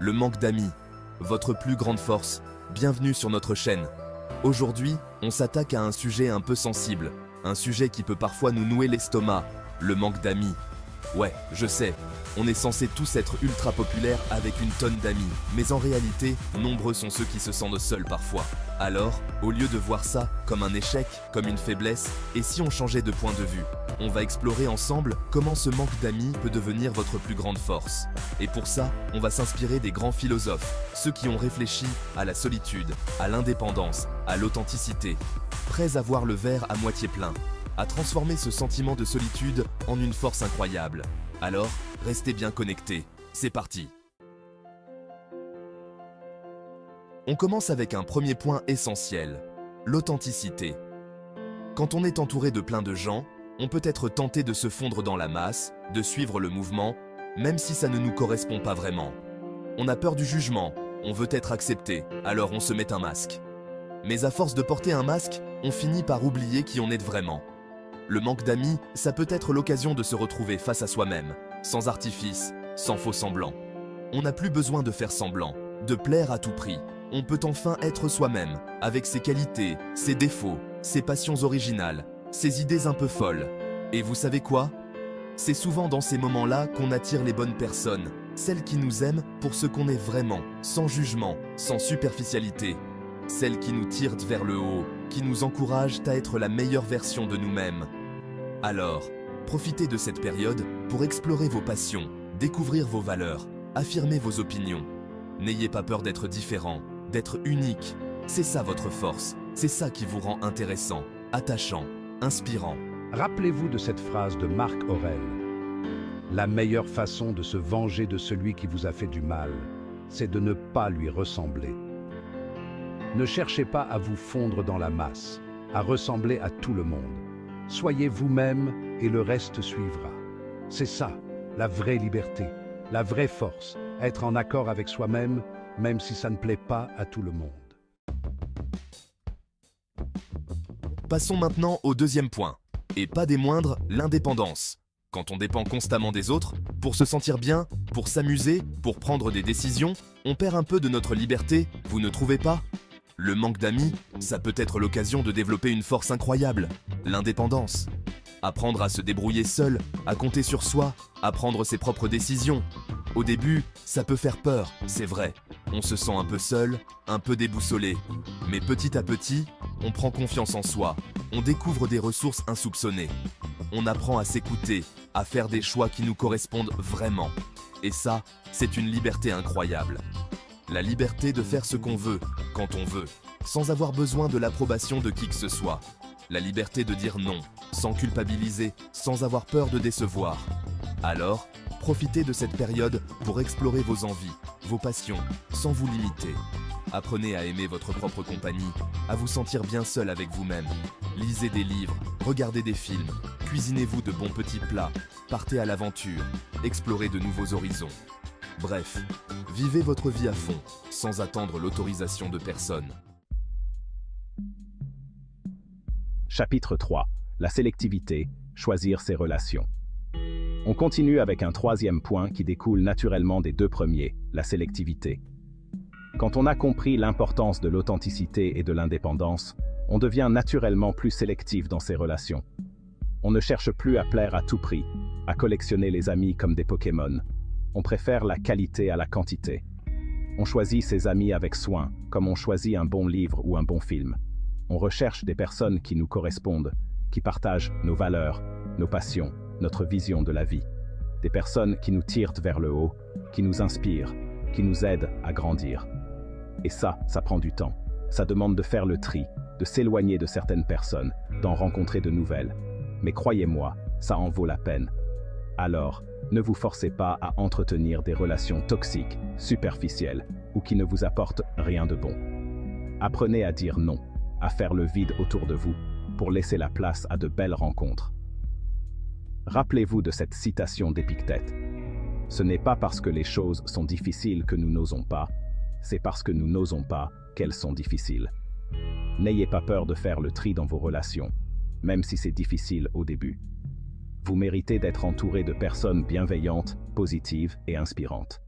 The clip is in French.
Le manque d'amis, votre plus grande force. Bienvenue sur notre chaîne. Aujourd'hui, on s'attaque à un sujet un peu sensible, un sujet qui peut parfois nous nouer l'estomac, le manque d'amis. Ouais, je sais, on est censé tous être ultra populaires avec une tonne d'amis, mais en réalité, nombreux sont ceux qui se sentent seuls parfois. Alors, au lieu de voir ça comme un échec, comme une faiblesse, et si on changeait de point de vue? On va explorer ensemble comment ce manque d'amis peut devenir votre plus grande force. Et pour ça, on va s'inspirer des grands philosophes, ceux qui ont réfléchi à la solitude, à l'indépendance, à l'authenticité, prêts à voir le verre à moitié plein, à transformer ce sentiment de solitude en une force incroyable. Alors, restez bien connectés, c'est parti! On commence avec un premier point essentiel, l'authenticité. Quand on est entouré de plein de gens, on peut être tenté de se fondre dans la masse, de suivre le mouvement, même si ça ne nous correspond pas vraiment. On a peur du jugement, on veut être accepté, alors on se met un masque. Mais à force de porter un masque, on finit par oublier qui on est vraiment. Le manque d'amis, ça peut être l'occasion de se retrouver face à soi-même, sans artifice, sans faux semblant. On n'a plus besoin de faire semblant, de plaire à tout prix. On peut enfin être soi-même, avec ses qualités, ses défauts, ses passions originales, ses idées un peu folles. Et vous savez quoi? C'est souvent dans ces moments-là qu'on attire les bonnes personnes, celles qui nous aiment pour ce qu'on est vraiment, sans jugement, sans superficialité. Celles qui nous tirent vers le haut, qui nous encouragent à être la meilleure version de nous-mêmes. Alors, profitez de cette période pour explorer vos passions, découvrir vos valeurs, affirmer vos opinions. N'ayez pas peur d'être différent, d'être unique. C'est ça votre force, c'est ça qui vous rend intéressant, attachant, inspirant. Rappelez-vous de cette phrase de Marc Aurèle. La meilleure façon de se venger de celui qui vous a fait du mal, c'est de ne pas lui ressembler. Ne cherchez pas à vous fondre dans la masse, à ressembler à tout le monde. Soyez vous-même et le reste suivra. C'est ça, la vraie liberté, la vraie force, être en accord avec soi-même, même si ça ne plaît pas à tout le monde. Passons maintenant au deuxième point, et pas des moindres, l'indépendance. Quand on dépend constamment des autres, pour se sentir bien, pour s'amuser, pour prendre des décisions, on perd un peu de notre liberté, vous ne trouvez pas? Le manque d'amis, ça peut être l'occasion de développer une force incroyable, l'indépendance. Apprendre à se débrouiller seul, à compter sur soi, à prendre ses propres décisions. Au début, ça peut faire peur, c'est vrai. On se sent un peu seul, un peu déboussolé. Mais petit à petit, on prend confiance en soi. On découvre des ressources insoupçonnées. On apprend à s'écouter, à faire des choix qui nous correspondent vraiment. Et ça, c'est une liberté incroyable. La liberté de faire ce qu'on veut, quand on veut, sans avoir besoin de l'approbation de qui que ce soit. La liberté de dire non, sans culpabiliser, sans avoir peur de décevoir. Alors, profitez de cette période pour explorer vos envies, vos passions, sans vous limiter. Apprenez à aimer votre propre compagnie, à vous sentir bien seul avec vous-même. Lisez des livres, regardez des films, cuisinez-vous de bons petits plats, partez à l'aventure, explorez de nouveaux horizons. Bref, vivez votre vie à fond, sans attendre l'autorisation de personne. Chapitre 3. La sélectivité, choisir ses relations. On continue avec un troisième point qui découle naturellement des deux premiers, la sélectivité. Quand on a compris l'importance de l'authenticité et de l'indépendance, on devient naturellement plus sélectif dans ses relations. On ne cherche plus à plaire à tout prix, à collectionner les amis comme des Pokémon. On préfère la qualité à la quantité. On choisit ses amis avec soin, comme on choisit un bon livre ou un bon film. On recherche des personnes qui nous correspondent, qui partagent nos valeurs, nos passions, notre vision de la vie. Des personnes qui nous tirent vers le haut, qui nous inspirent, qui nous aident à grandir. Et ça prend du temps. Ça demande de faire le tri, de s'éloigner de certaines personnes, d'en rencontrer de nouvelles. Mais croyez-moi, ça en vaut la peine. Alors, ne vous forcez pas à entretenir des relations toxiques, superficielles, ou qui ne vous apportent rien de bon. Apprenez à dire non, à faire le vide autour de vous, pour laisser la place à de belles rencontres. Rappelez-vous de cette citation d'Épictète. Ce n'est pas parce que les choses sont difficiles que nous n'osons pas, c'est parce que nous n'osons pas qu'elles sont difficiles. N'ayez pas peur de faire le tri dans vos relations, même si c'est difficile au début. Vous méritez d'être entouré de personnes bienveillantes, positives et inspirantes.